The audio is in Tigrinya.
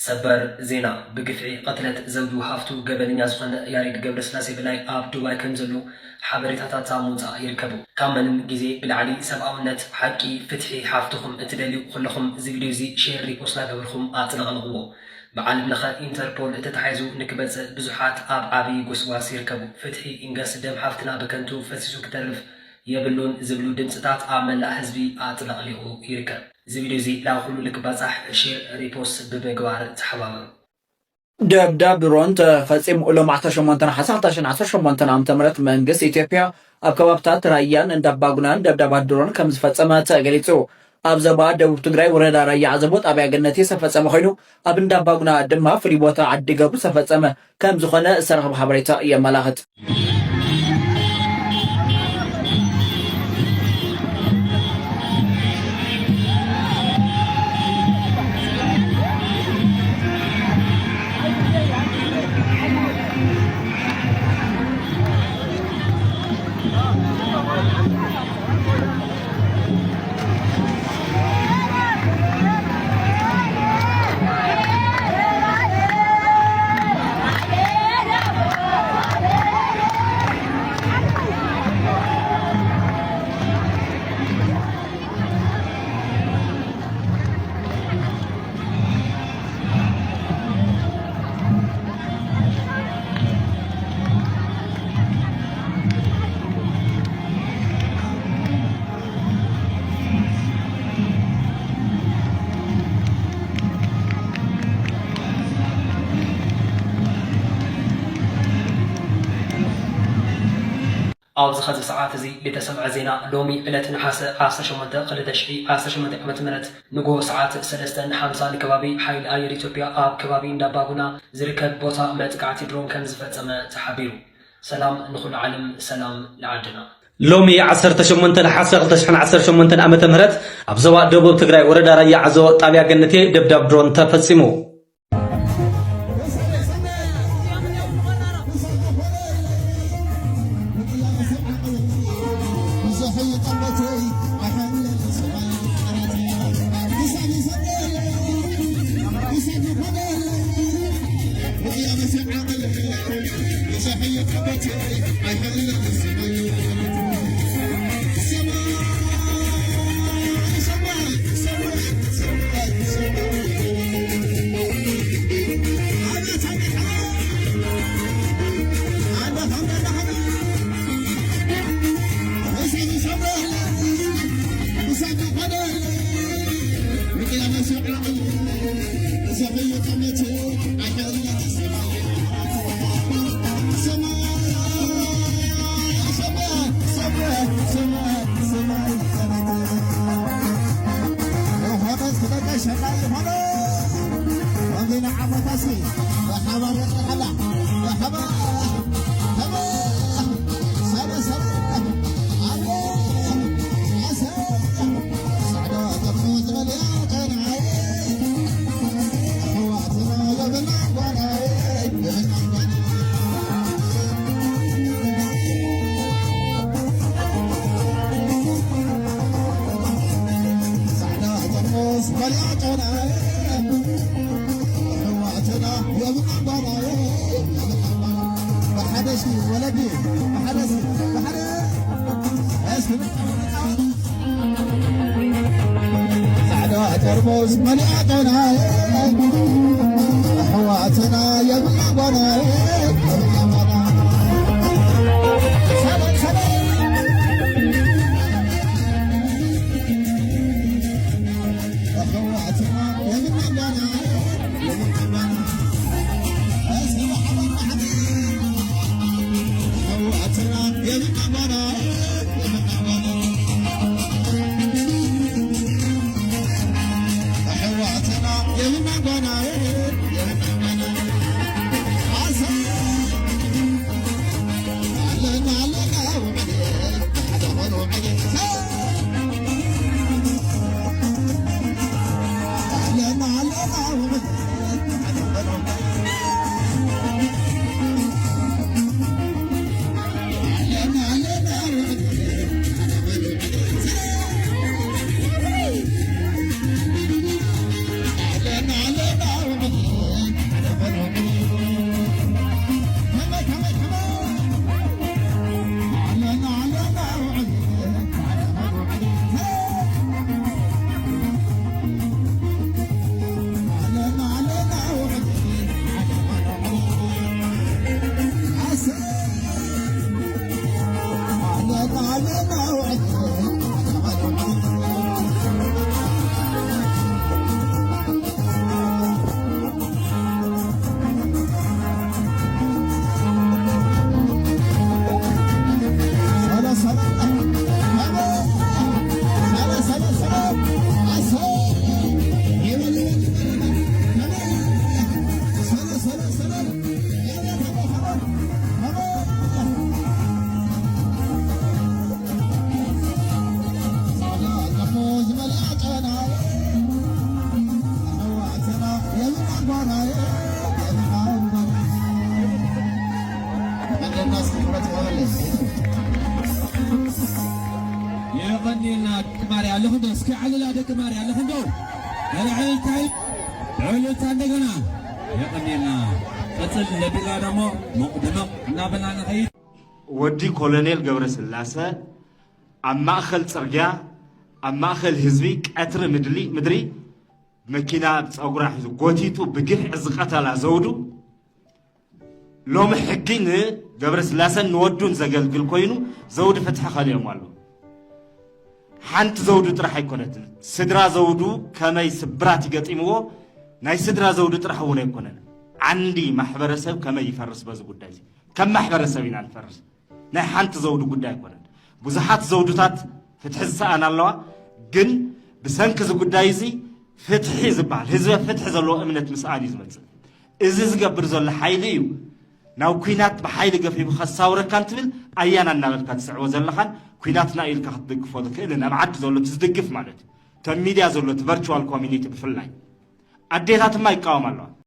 ሰበር ዜና ብግፍዒ ቀትለት ዘውዱ ሃፍቱ ገበነኛ ዝኾነ ያሬድ ገብረስላሴ በላይ ኣብ ዱባይ ከም ዘሎ ሓበሬታታት ምውፃእ ይርከቡ። ካብ ምንም ግዜ ብላዕሊ ሰብኣውነት ሓቂ ፍትሒ ሓፍትኹም እትደልዩ ኩለኹም እዚ ቪድዮ እዚ ሼር ሪፖስት እናገበርኩም ኣፅናቕንቕዎ። ብዓለም ለኸ ኢንተርፖል እተተሓይዙ ንክበፅእ ብዙሓት ኣብ ዓብዪ ጎስጓስ ይርከቡ። ፍትሒ ኢንገስ ደም ሓፍትና ብከንቱ ፈሲሱ ክተርፍ የብሉን ዝብሉ ድምፅታት ኣብ መላእ ህዝቢ ኣጥለቕሊቑ ይርከብ። እዚ ቪድዮ እዚ ናብ ኩሉ ልክበፃሕ ሼር ሪፖስት ብምግባር ተሓባበሩ። ደብዳብ ድሮን ተፈፂሙ ሎም 18 ዓ.ም መንግስቲ ኢትዮጵያ ኣብ ከባብታት ራያን እንዳባጉናን ደብዳባት ድሮን ከም ዝፈፀመ ተገሊጹ። ኣብ ዞባ ደቡብ ትግራይ ወረዳ ራያ ዓዘቦ ጣብያ ገነቲ ዝተፈፀመ ኮይኑ ኣብ እንዳባጉና ድማ ፍሉይ ቦታ ዓዲ ገብሩ ዝተፈፀመ ከም ዝኾነ ዝተረኸበ ሓበሬታ የመላኽት። ኣብዚ ኸዚ ሰዓት እዚ ዝተሰምዐ ዜና ሎሚ ዕለት ነሓሰ 18/2018 ዓ.ም ንጎሆ ሰዓት 3:50 ከባቢ ሓይሊ ኣየር ኢትዮጵያ ኣብ ከባቢ እንዳባጉና ዝርከብ ቦታ መጥቃዕቲ ድሮን ከም ዝፈፀመ ተሓቢሩ። ሰላም ንኹሉ ዓለም፣ ሰላም ለዓድና። ሎሚ 18 ነሓሰ 2018 ዓ.ም ኣብ ዞባ ደቡብ ትግራይ ወረዳ ራያ ዓዘቦ ጣብያ ገነቲ ደብዳብ ድሮን ተፈፂሙ። ترمز ملياتنا أحواتنا يا بلادنا ባናዬ الناس كبرت مغلس يا غنينا كماري على خندو اسكي على لا كماري على خندو انا علو تاندغنا يا غنينا قتل لبيغا دمو مقدمه نابنا نخي ودي كولونيل جبر سلاسه اما اخل صرجا اما اخل حزبي قطر مدري مكينا صغرا حزو غوتيتو بجح عزقتلا زودو لوم حقين جبر سلاسه نودون زغلغل كوينو زود فتح خاليهم والو حنت زودو طرح يكونت سدرا زودو كما يسبرات يقطيمو ناي سدرا زودو طرح ولا يكونن عندي محبرسب كما يفرس بز ጉዳይ كم محبرسب ينالفرس ناي حنت زودو ጉዳይ يكونن بزحات زودوታት فتح السان الله ግን بسنك ز ጉዳይ زي فتح يزبال حزب فتح زلو امنت مسال يزمت እዚ ዝገብር ዘሎ ሓይሊ እዩ ناو كوينات بحيل قفي بخساورة كانت بل أيانا نابل كانت سعوة زلخان كويناتنا إلك خطدق فوضك إلنا معد زولو تزدقف مالت تميديا زولو virtual community بفلاي أديتات ما يقاوم الله